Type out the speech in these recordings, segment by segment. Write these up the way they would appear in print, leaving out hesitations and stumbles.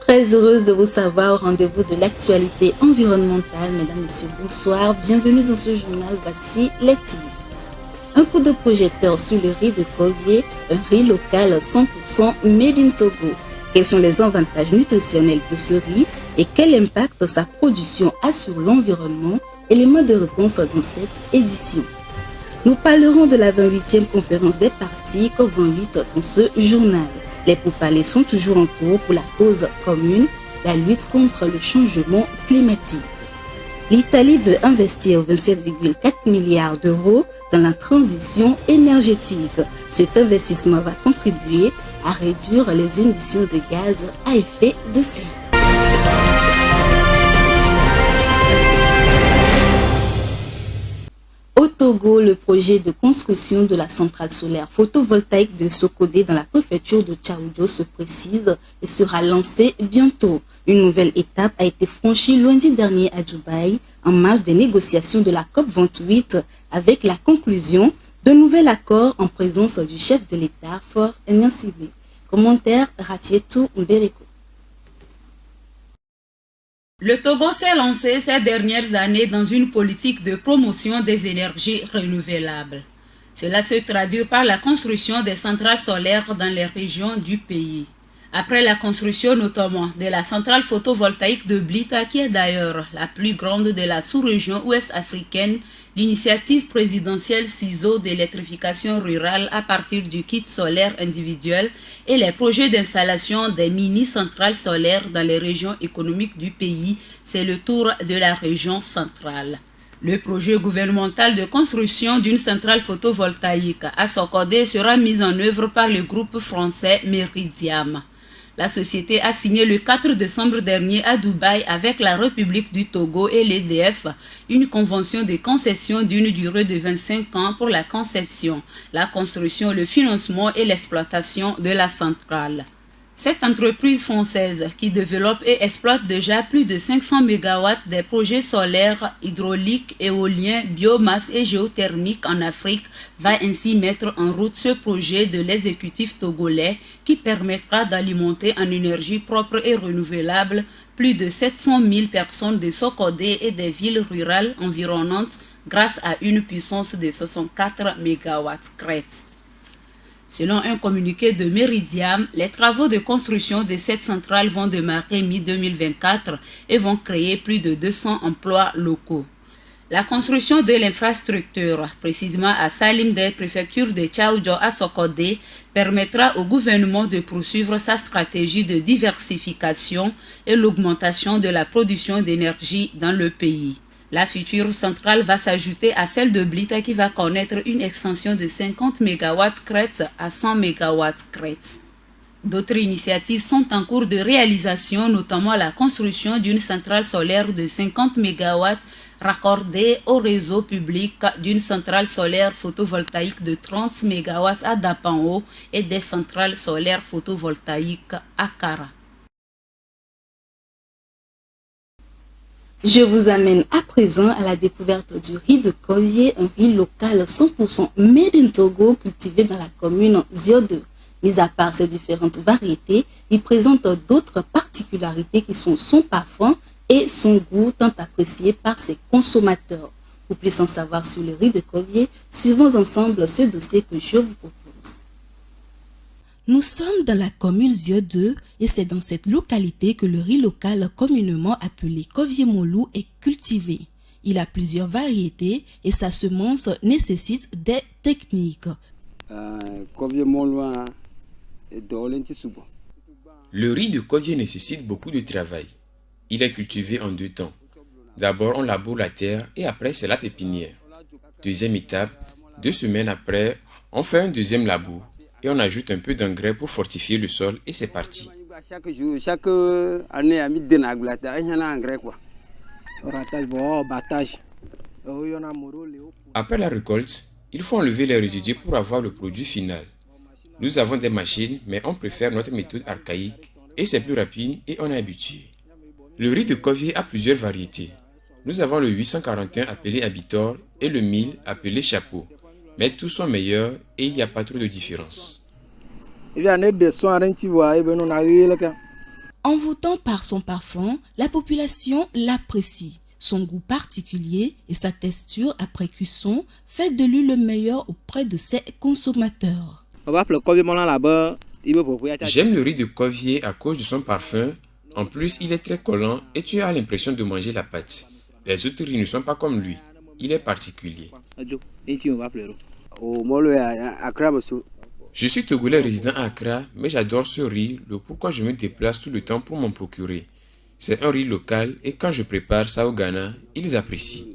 Très heureuse de vous savoir au rendez-vous de l'actualité environnementale. Mesdames, Messieurs, bonsoir. Bienvenue dans ce journal. Voici les titres. Un coup de projecteur sur le riz de Kovié, un riz local 100% made in Togo. Quels sont les avantages nutritionnels de ce riz et quel impact sa production a sur l'environnement? Éléments de réponse dans cette édition. Nous parlerons de la 28e conférence des partis COP28 dans ce journal. Les pourparlers sont toujours en cours pour la cause commune, la lutte contre le changement climatique. L'Italie veut investir 27,4 milliards d'euros dans la transition énergétique. Cet investissement va contribuer à réduire les émissions de gaz à effet de serre. Au Togo, le projet de construction de la centrale solaire photovoltaïque de Sokodé dans la préfecture de Tchaoudjo se précise et sera lancé bientôt. Une nouvelle étape a été franchie lundi dernier à Dubaï en marge des négociations de la COP28 avec la conclusion d'un nouvel accord en présence du chef de l'État, Faure Gnassingbe. Commentaire Rafietou Mbereko. Le Togo s'est lancé ces dernières années dans une politique de promotion des énergies renouvelables. Cela se traduit par la construction des centrales solaires dans les régions du pays. Après la construction notamment de la centrale photovoltaïque de Blita, qui est d'ailleurs la plus grande de la sous-région ouest africaine, l'initiative présidentielle CISO d'électrification rurale à partir du kit solaire individuel et les projets d'installation des mini-centrales solaires dans les régions économiques du pays, c'est le tour de la région centrale. Le projet gouvernemental de construction d'une centrale photovoltaïque à Sokodé sera mis en œuvre par le groupe français Meridiam. La société a signé le 4 décembre dernier à Dubaï avec la République du Togo et l'EDF une convention de concession d'une durée de 25 ans pour la conception, la construction, le financement et l'exploitation de la centrale. Cette entreprise française qui développe et exploite déjà plus de 500 MW des projets solaires, hydrauliques, éoliens, biomasse et géothermiques en Afrique va ainsi mettre en route ce projet de l'exécutif togolais qui permettra d'alimenter en énergie propre et renouvelable plus de 700 000 personnes de Sokodé et des villes rurales environnantes grâce à une puissance de 64 MW crête. Selon un communiqué de Meridiam, les travaux de construction de cette centrale vont démarrer mi-2024 et vont créer plus de 200 emplois locaux. La construction de l'infrastructure, précisément à Salim des préfectures de Tchaoudjo à Sokodé, permettra au gouvernement de poursuivre sa stratégie de diversification et l'augmentation de la production d'énergie dans le pays. La future centrale va s'ajouter à celle de Blita qui va connaître une extension de 50 MW crête à 100 MW crête. D'autres initiatives sont en cours de réalisation, notamment la construction d'une centrale solaire de 50 MW raccordée au réseau public, d'une centrale solaire photovoltaïque de 30 MW à Dapanho et des centrales solaires photovoltaïques à Kara. Je vous amène à présent à la découverte du riz de Kovié, un riz local 100% made in Togo cultivé dans la commune Zio2. Mis à part ces différentes variétés, il présente d'autres particularités qui sont son parfum et son goût tant apprécié par ses consommateurs. Pour plus en savoir sur le riz de Kovié, suivons ensemble ce dossier que je vous propose. Nous sommes dans la commune Zio2 et c'est dans cette localité que le riz local communément appelé Kovié-Molou est cultivé. Il a plusieurs variétés et sa semence nécessite des techniques. Le riz de Kovié nécessite beaucoup de travail. Il est cultivé en 2 temps. D'abord, on laboure la terre et après, c'est la pépinière. Deuxième étape, 2 semaines après, on fait un deuxième labour. Et on ajoute un peu d'engrais pour fortifier le sol et c'est parti. Chaque année, à midi, Après la récolte, il faut enlever les résidus pour avoir le produit final. Nous avons des machines, mais on préfère notre méthode archaïque et c'est plus rapide et on est habitué. Le riz de Kovié a plusieurs variétés. Nous avons le 841 appelé Abitor et le 1000 appelé Chapeau. Mais tous sont meilleurs et il n'y a pas trop de différence. En Envoûtant par son parfum, la population l'apprécie. Son goût particulier et sa texture après cuisson fait de lui le meilleur auprès de ses consommateurs. J'aime le riz de Kovié à cause de son parfum. En plus, il est très collant et tu as l'impression de manger la pâte. Les autres riz ne sont pas comme lui. Il est particulier. Je suis togolais résident à Accra, mais j'adore ce riz, le pourquoi je me déplace tout le temps pour m'en procurer. C'est un riz local et quand je prépare ça au Ghana, ils apprécient.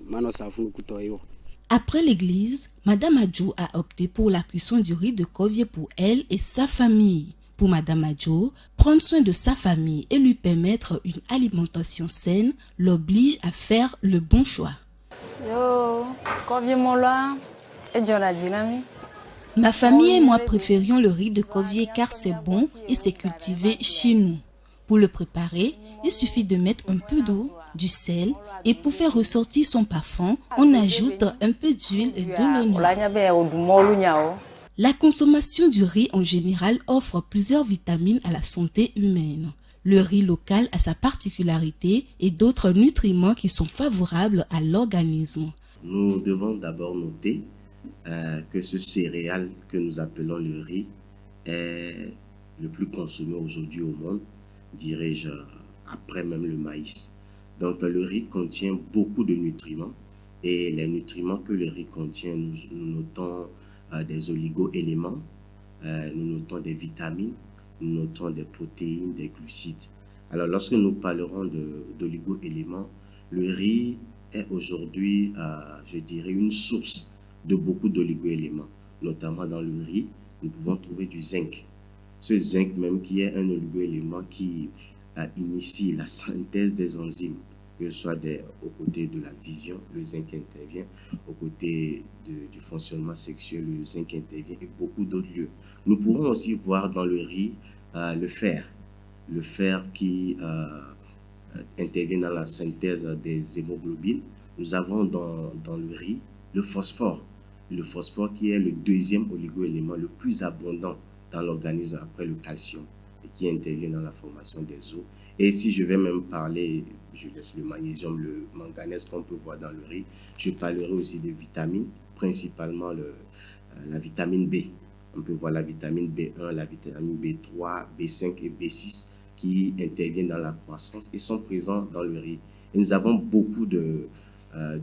Après l'église, Madame Adjo a opté pour la cuisson du riz de Kovié pour elle et sa famille. Pour Madame Adjo, prendre soin de sa famille et lui permettre une alimentation saine l'oblige à faire le bon choix. Ma famille et moi préférions le riz de Kovié car c'est bon et c'est cultivé chez nous. Pour le préparer, il suffit de mettre un peu d'eau, du sel et pour faire ressortir son parfum, on ajoute un peu d'huile et de l'oignon. La consommation du riz en général offre plusieurs vitamines à la santé humaine. Le riz local a sa particularité et d'autres nutriments qui sont favorables à l'organisme. Nous devons d'abord noter que ce céréale que nous appelons le riz est le plus consommé aujourd'hui au monde, dirais-je, après même le maïs. Donc le riz contient beaucoup de nutriments et les nutriments que le riz contient, nous notons des oligo-éléments, nous notons des vitamines, nous notons des protéines, des glucides. Alors lorsque nous parlerons d'oligo-éléments, le riz est aujourd'hui, je dirais, une source de beaucoup d'oligo-éléments, notamment dans le riz, nous pouvons trouver du zinc. Ce zinc même qui est un oligo-élément qui initie la synthèse des enzymes, que ce soit aux côtés de la vision, le zinc intervient, aux côtés du fonctionnement sexuel, le zinc intervient et beaucoup d'autres lieux. Nous pourrons aussi voir dans le riz le fer qui intervient dans la synthèse des hémoglobines. Nous avons dans le riz le phosphore qui est le deuxième oligo-élément le plus abondant dans l'organisme après le calcium et qui intervient dans la formation des os. Et si je vais même parler, je laisse le magnésium, le manganèse qu'on peut voir dans le riz, je parlerai aussi des vitamines, principalement la vitamine B. On peut voir la vitamine B1, la vitamine B3, B5 et B6 qui interviennent dans la croissance et sont présents dans le riz. Et nous avons beaucoup de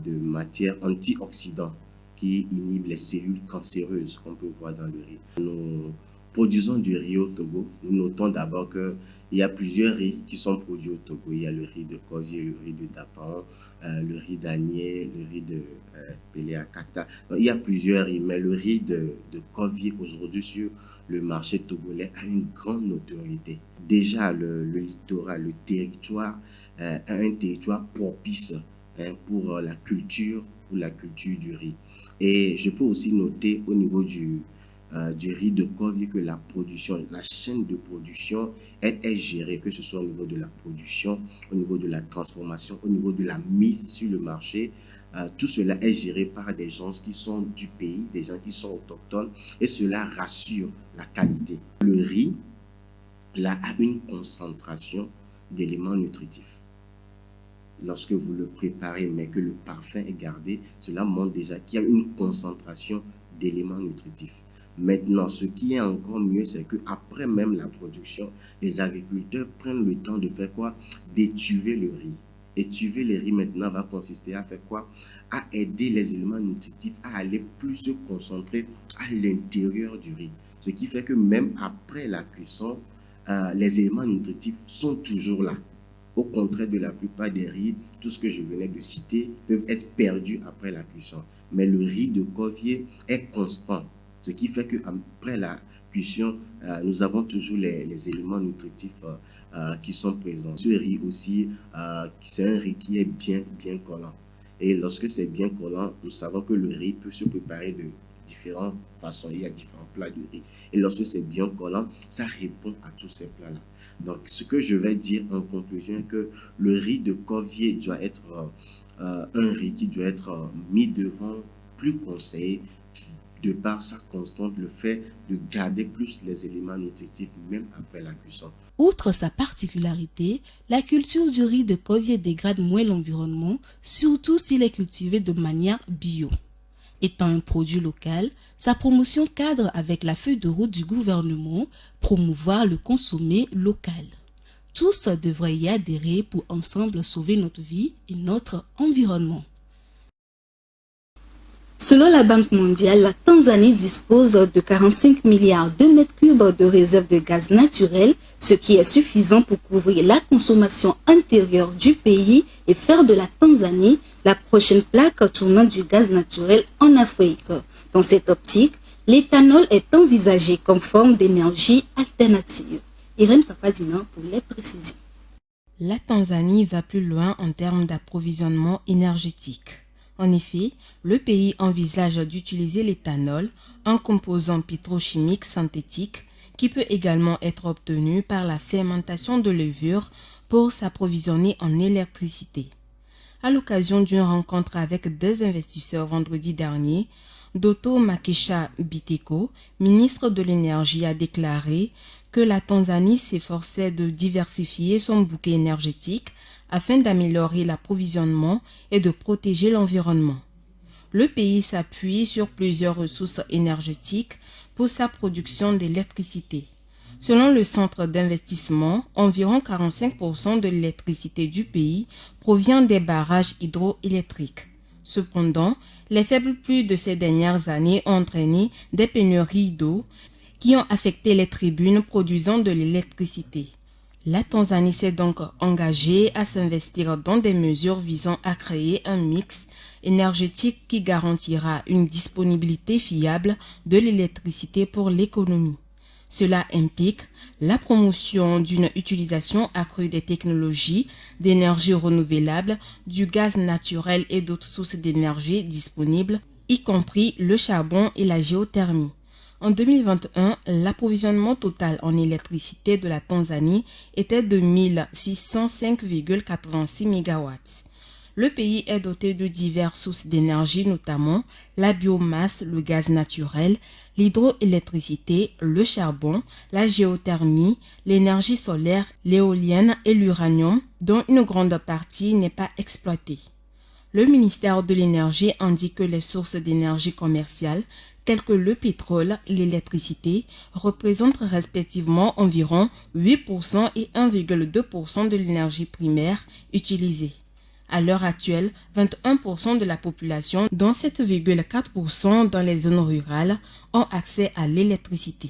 matières antioxydants qui inhibent les cellules cancéreuses qu'on peut voir dans le riz. Nous produisons du riz au Togo. Nous notons d'abord qu'il y a plusieurs riz qui sont produits au Togo. Il y a le riz de Kovié, le riz de Dapan, le riz d'Anié, le riz de Péléakata. Donc, il y a plusieurs riz, mais le riz de Kovié aujourd'hui sur le marché togolais a une grande notoriété. Déjà, le littoral, le territoire est un territoire propice pour la culture du riz. Et je peux aussi noter au niveau du riz de Kovié que la chaîne de production est gérée, que ce soit au niveau de la production, au niveau de la transformation, au niveau de la mise sur le marché. Tout cela est géré par des gens qui sont du pays, des gens qui sont autochtones et cela rassure la qualité. Le riz là, a une concentration d'éléments nutritifs. Lorsque vous le préparez, mais que le parfum est gardé, cela montre déjà qu'il y a une concentration d'éléments nutritifs. Maintenant, ce qui est encore mieux, c'est qu'après même la production, les agriculteurs prennent le temps de faire quoi? D'étuver le riz. Étuver le riz maintenant va consister à faire quoi? À aider les éléments nutritifs à aller plus se concentrer à l'intérieur du riz. Ce qui fait que même après la cuisson, les éléments nutritifs sont toujours là. Au contraire de la plupart des riz, tout ce que je venais de citer peuvent être perdus après la cuisson. Mais le riz de Kovié est constant. Ce qui fait qu'après la cuisson, nous avons toujours les éléments nutritifs qui sont présents. Ce riz aussi, c'est un riz qui est bien collant. Et lorsque c'est bien collant, nous savons que le riz peut se préparer de différentes façons. Il y a différents plats de riz. Et lorsque c'est bien collant, ça répond à tous ces plats-là. Donc, ce que je vais dire en conclusion est que le riz de Kovié doit être un riz qui doit être mis devant, plus conseillé, de par sa constante, le fait de garder plus les éléments nutritifs même après la cuisson. Outre sa particularité, la culture du riz de Covier dégrade moins l'environnement, surtout s'il est cultivé de manière bio. Étant un produit local, sa promotion cadre avec la feuille de route du gouvernement, promouvoir le consommer local. Tous devraient y adhérer pour ensemble sauver notre vie et notre environnement. Selon la Banque mondiale, la Tanzanie dispose de 45 milliards de mètres cubes de réserves de gaz naturel, ce qui est suffisant pour couvrir la consommation intérieure du pays et faire de la Tanzanie la prochaine plaque tournante du gaz naturel en Afrique. Dans cette optique, l'éthanol est envisagé comme forme d'énergie alternative. Irène Papadina pour les précisions. La Tanzanie va plus loin en termes d'approvisionnement énergétique. En effet, le pays envisage d'utiliser l'éthanol, un composant pétrochimique synthétique qui peut également être obtenu par la fermentation de levure pour s'approvisionner en électricité. À l'occasion d'une rencontre avec des investisseurs vendredi dernier, Doto Makesha Biteko, ministre de l'Énergie, a déclaré que la Tanzanie s'efforçait de diversifier son bouquet énergétique afin d'améliorer l'approvisionnement et de protéger l'environnement. Le pays s'appuie sur plusieurs ressources énergétiques pour sa production d'électricité. Selon le centre d'investissement, environ 45% de l'électricité du pays provient des barrages hydroélectriques. Cependant, les faibles pluies de ces dernières années ont entraîné des pénuries d'eau qui ont affecté les tribunes produisant de l'électricité. La Tanzanie s'est donc engagée à s'investir dans des mesures visant à créer un mix énergétique qui garantira une disponibilité fiable de l'électricité pour l'économie. Cela implique la promotion d'une utilisation accrue des technologies d'énergie renouvelable, du gaz naturel et d'autres sources d'énergie disponibles, y compris le charbon et la géothermie. En 2021, l'approvisionnement total en électricité de la Tanzanie était de 1605,86 MW. Le pays est doté de diverses sources d'énergie, notamment la biomasse, le gaz naturel, l'hydroélectricité, le charbon, la géothermie, l'énergie solaire, l'éolienne et l'uranium, dont une grande partie n'est pas exploitée. Le ministère de l'Énergie indique que les sources d'énergie commerciale, telles que le pétrole et l'électricité, représentent respectivement environ 8% et 1,2% de l'énergie primaire utilisée. À l'heure actuelle, 21% de la population, dont 7,4% dans les zones rurales, ont accès à l'électricité.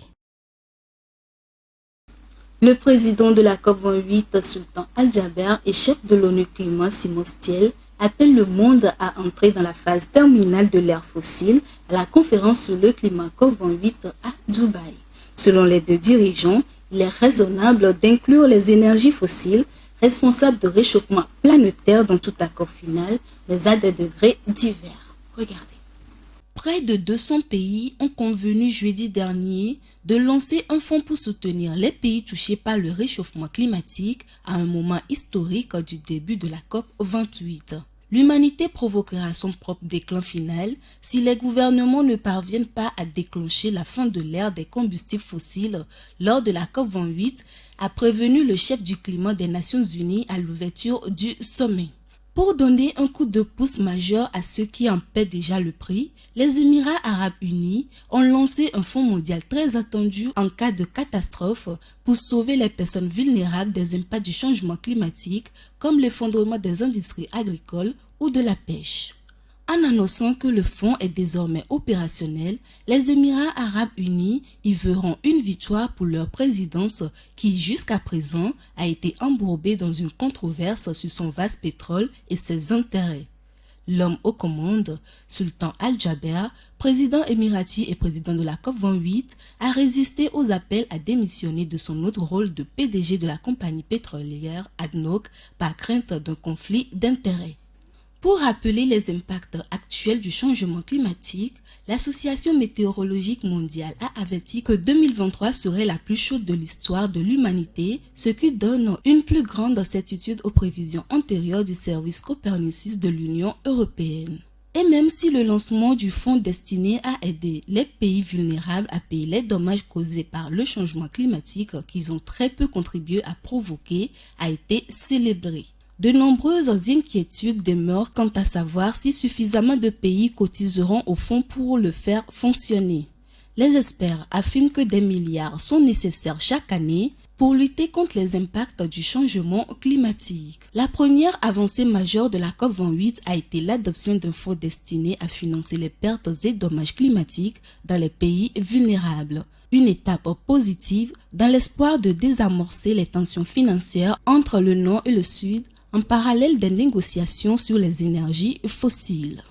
Le président de la COP28, Sultan Al-Jaber, et chef de l'ONU Climat, Simon Stiell, appelle le monde à entrer dans la phase terminale de l'ère fossile à la conférence sur le climat COP28 à Dubaï. Selon les deux dirigeants, il est raisonnable d'inclure les énergies fossiles responsables de réchauffement planétaire dans tout accord final, mais à des degrés divers. Regardez. Près de 200 pays ont convenu jeudi dernier de lancer un fonds pour soutenir les pays touchés par le réchauffement climatique à un moment historique du début de la COP28. L'humanité provoquera son propre déclin final si les gouvernements ne parviennent pas à déclencher la fin de l'ère des combustibles fossiles lors de la COP28, a prévenu le chef du climat des Nations Unies à l'ouverture du sommet. Pour donner un coup de pouce majeur à ceux qui en paient déjà le prix, les Émirats arabes unis ont lancé un fonds mondial très attendu en cas de catastrophe pour sauver les personnes vulnérables des impacts du changement climatique comme l'effondrement des industries agricoles ou de la pêche. En annonçant que le fonds est désormais opérationnel, les Émirats arabes unis y verront une victoire pour leur présidence qui, jusqu'à présent, a été embourbée dans une controverse sur son vaste pétrole et ses intérêts. L'homme aux commandes, Sultan Al-Jaber, président émirati et président de la COP28, a résisté aux appels à démissionner de son autre rôle de PDG de la compagnie pétrolière ADNOC par crainte d'un conflit d'intérêts. Pour rappeler les impacts actuels du changement climatique, l'Association météorologique mondiale a averti que 2023 serait la plus chaude de l'histoire de l'humanité, ce qui donne une plus grande certitude aux prévisions antérieures du service Copernicus de l'Union européenne. Et même si le lancement du fonds destiné à aider les pays vulnérables à payer les dommages causés par le changement climatique qu'ils ont très peu contribué à provoquer a été célébré, de nombreuses inquiétudes demeurent quant à savoir si suffisamment de pays cotiseront au fonds pour le faire fonctionner. Les experts affirment que des milliards sont nécessaires chaque année pour lutter contre les impacts du changement climatique. La première avancée majeure de la COP28 a été l'adoption d'un fonds destiné à financer les pertes et dommages climatiques dans les pays vulnérables. Une étape positive dans l'espoir de désamorcer les tensions financières entre le Nord et le Sud en parallèle des négociations sur les énergies fossiles.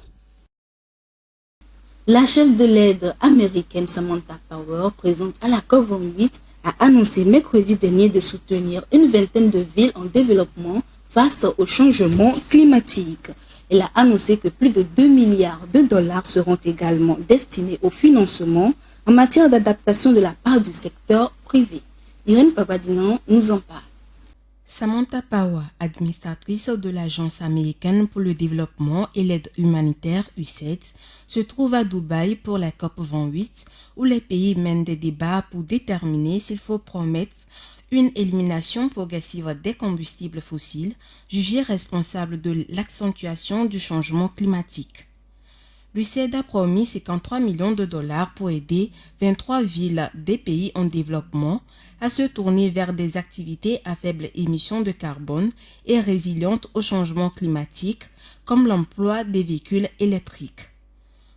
La chef de l'aide américaine Samantha Power, présente à la COP28, a annoncé mercredi dernier de soutenir une vingtaine de villes en développement face au changement climatique. Elle a annoncé que plus de 2 milliards de dollars seront également destinés au financement en matière d'adaptation de la part du secteur privé. Irène Papadinan nous en parle. Samantha Power, administratrice de l'Agence américaine pour le développement et l'aide humanitaire USAID, se trouve à Dubaï pour la COP28 où les pays mènent des débats pour déterminer s'il faut promettre une élimination progressive des combustibles fossiles, jugés responsables de l'accentuation du changement climatique. L'USAID a promis 53 millions de dollars pour aider 23 villes des pays en développement à se tourner vers des activités à faible émission de carbone et résilientes au changement climatique, comme l'emploi des véhicules électriques.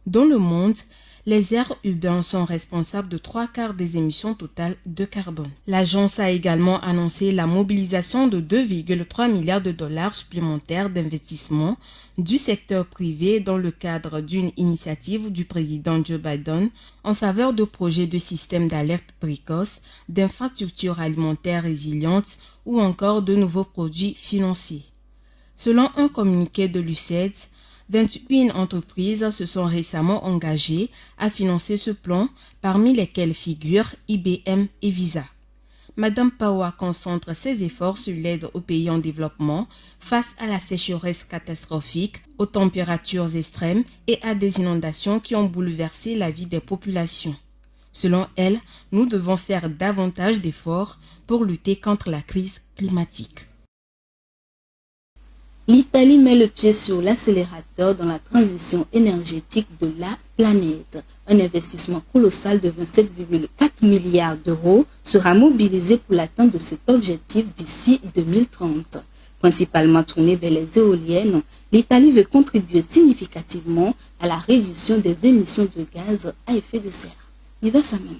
Dans le monde, les aires urbains sont responsables de 3/4 des émissions totales de carbone. L'agence a également annoncé la mobilisation de 2,3 milliards de dollars supplémentaires d'investissement du secteur privé dans le cadre d'une initiative du président Joe Biden en faveur de projets de systèmes d'alerte précoce, d'infrastructures alimentaires résilientes ou encore de nouveaux produits financiers. Selon un communiqué de l'USAID, 21 entreprises se sont récemment engagées à financer ce plan, parmi lesquelles figurent IBM et Visa. Madame Power concentre ses efforts sur l'aide aux pays en développement face à la sécheresse catastrophique, aux températures extrêmes et à des inondations qui ont bouleversé la vie des populations. Selon elle, nous devons faire davantage d'efforts pour lutter contre la crise climatique. L'Italie met le pied sur l'accélérateur dans la transition énergétique de la planète. Un investissement colossal de 27,4 milliards d'euros sera mobilisé pour l'atteinte de cet objectif d'ici 2030. Principalement tourné vers les éoliennes, l'Italie veut contribuer significativement à la réduction des émissions de gaz à effet de serre. Yves Samen.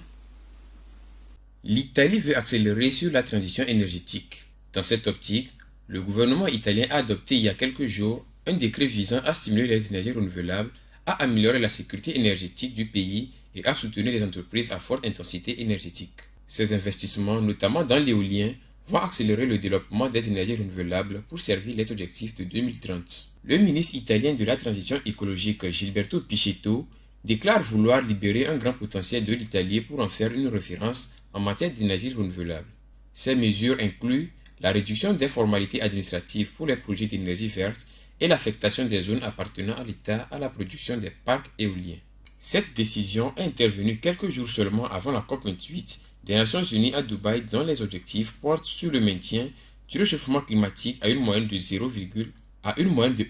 L'Italie veut accélérer sur la transition énergétique. Dans cette optique, le gouvernement italien a adopté il y a quelques jours un décret visant à stimuler les énergies renouvelables, à améliorer la sécurité énergétique du pays et à soutenir les entreprises à forte intensité énergétique. Ces investissements, notamment dans l'éolien, vont accélérer le développement des énergies renouvelables pour servir les objectifs de 2030. Le ministre italien de la transition écologique Gilberto Pichetto déclare vouloir libérer un grand potentiel de l'Italie pour en faire une référence en matière d'énergie renouvelable. Ces mesures incluent la réduction des formalités administratives pour les projets d'énergie verte et l'affectation des zones appartenant à l'État à la production des parcs éoliens. Cette décision est intervenue quelques jours seulement avant la COP28 des Nations Unies à Dubaï, dont les objectifs portent sur le maintien du réchauffement climatique à une moyenne de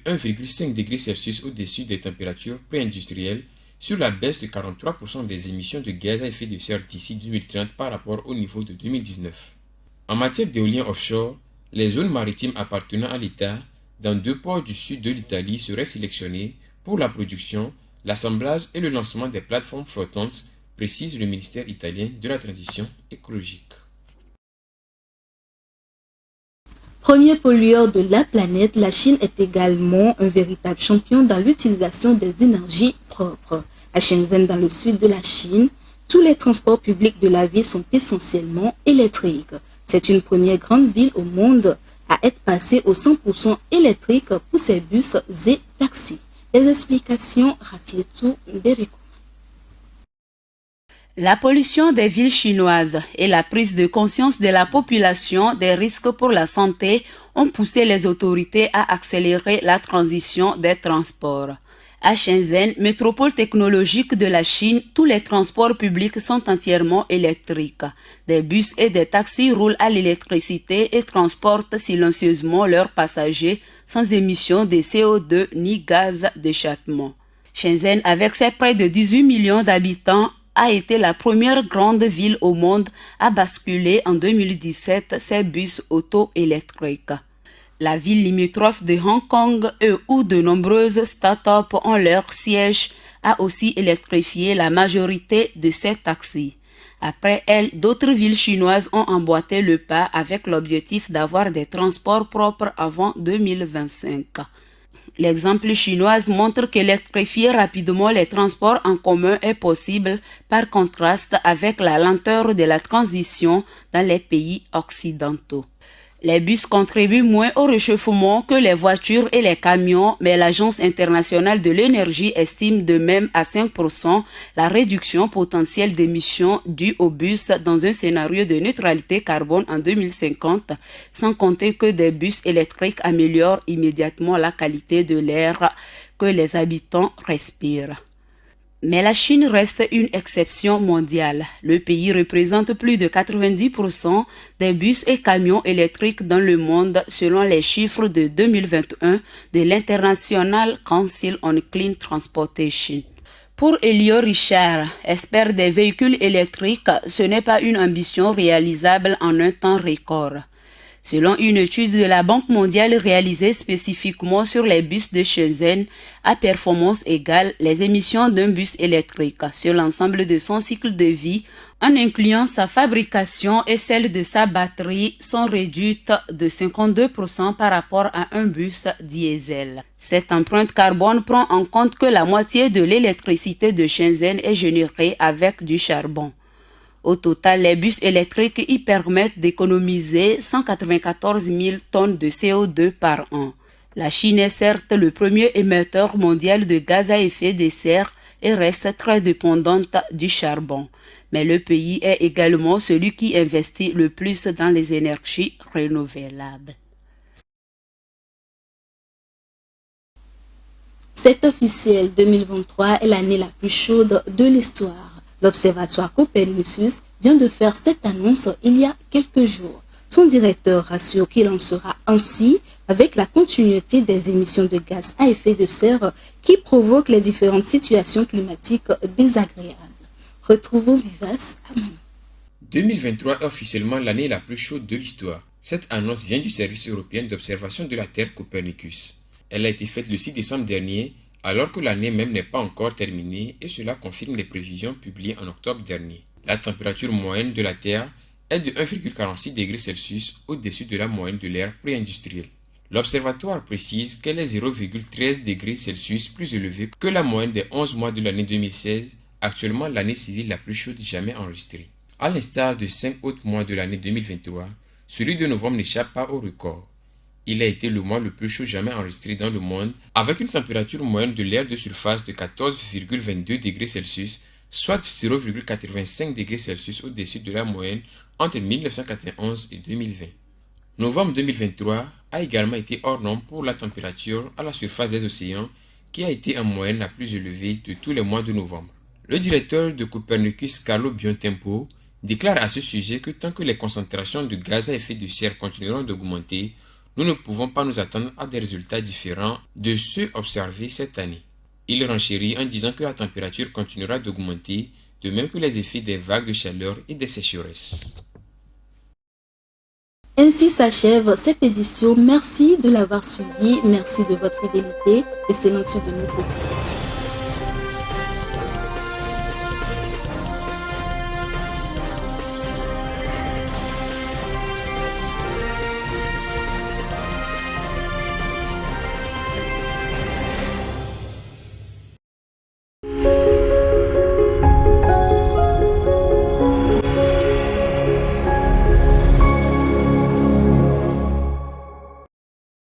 1,5 degrés Celsius au-dessus des températures pré-industrielles, sur la baisse de 43% des émissions de gaz à effet de serre d'ici 2030 par rapport au niveau de 2019. En matière d'éolien offshore, les zones maritimes appartenant à l'État dans 2 ports du sud de l'Italie seraient sélectionnées pour la production, l'assemblage et le lancement des plateformes flottantes, précise le ministère italien de la transition écologique. Premier pollueur de la planète, la Chine est également un véritable champion dans l'utilisation des énergies propres. À Shenzhen, dans le sud de la Chine, tous les transports publics de la ville sont essentiellement électriques. C'est une première grande ville au monde à être passée au 100% électrique pour ses bus et taxis. Les explications, Rafietou Bereko. La pollution des villes chinoises et la prise de conscience de la population des risques pour la santé ont poussé les autorités à accélérer la transition des transports. À Shenzhen, métropole technologique de la Chine, tous les transports publics sont entièrement électriques. Des bus et des taxis roulent à l'électricité et transportent silencieusement leurs passagers sans émission de CO2 ni gaz d'échappement. Shenzhen, avec ses près de 18 millions d'habitants, a été la première grande ville au monde à basculer en 2017 ses bus auto-électriques. La ville limitrophe de Hong Kong où de nombreuses start-up ont leur siège a aussi électrifié la majorité de ses taxis. Après elle, d'autres villes chinoises ont emboîté le pas avec l'objectif d'avoir des transports propres avant 2025. L'exemple chinois montre qu'électrifier rapidement les transports en commun est possible par contraste avec la lenteur de la transition dans les pays occidentaux. Les bus contribuent moins au réchauffement que les voitures et les camions, mais l'Agence internationale de l'énergie estime de même à 5% la réduction potentielle d'émissions dues aux bus dans un scénario de neutralité carbone en 2050, sans compter que des bus électriques améliorent immédiatement la qualité de l'air que les habitants respirent. Mais la Chine reste une exception mondiale. Le pays représente plus de 90% des bus et camions électriques dans le monde selon les chiffres de 2021 de l'International Council on Clean Transportation. Pour Elio Richard, expert des véhicules électriques, ce n'est pas une ambition réalisable en un temps record. Selon une étude de la Banque mondiale réalisée spécifiquement sur les bus de Shenzhen, à performance égale, les émissions d'un bus électrique sur l'ensemble de son cycle de vie, en incluant sa fabrication et celle de sa batterie, sont réduites de 52% par rapport à un bus diesel. Cette empreinte carbone prend en compte que la moitié de l'électricité de Shenzhen est générée avec du charbon. Au total, les bus électriques y permettent d'économiser 194 000 tonnes de CO2 par an. La Chine est certes le premier émetteur mondial de gaz à effet de serre et reste très dépendante du charbon. Mais le pays est également celui qui investit le plus dans les énergies renouvelables. C'est officiel, 2023 est l'année la plus chaude de l'histoire. L'Observatoire Copernicus vient de faire cette annonce il y a quelques jours. Son directeur rassure qu'il en sera ainsi avec la continuité des émissions de gaz à effet de serre qui provoquent les différentes situations climatiques désagréables. Retrouvons Vivace Amon. 2023 est officiellement l'année la plus chaude de l'histoire. Cette annonce vient du service européen d'observation de la Terre Copernicus. Elle a été faite le 6 décembre dernier, alors que l'année même n'est pas encore terminée, et cela confirme les prévisions publiées en octobre dernier. La température moyenne de la Terre est de 1,46 degrés Celsius au-dessus de la moyenne de l'ère pré-industrielle. L'observatoire précise qu'elle est 0,13 degrés Celsius plus élevée que la moyenne des 11 mois de l'année 2016, actuellement l'année civile la plus chaude jamais enregistrée. À l'instar de 5 autres mois de l'année 2023, celui de novembre n'échappe pas au record. Il a été le mois le plus chaud jamais enregistré dans le monde, avec une température moyenne de l'air de surface de 14,22 degrés Celsius, soit 0,85 degrés Celsius au-dessus de la moyenne entre 1991 et 2020. Novembre 2023 a également été hors norme pour la température à la surface des océans, qui a été en moyenne la plus élevée de tous les mois de novembre. Le directeur de Copernicus, Carlo Buontempo, déclare à ce sujet que tant que les concentrations de gaz à effet de serre continueront d'augmenter, nous ne pouvons pas nous attendre à des résultats différents de ceux observés cette année. Il renchérit en disant que la température continuera d'augmenter, de même que les effets des vagues de chaleur et des sécheresses. Ainsi s'achève cette édition. Merci de l'avoir suivi, merci de votre fidélité. Excellente suite de nous.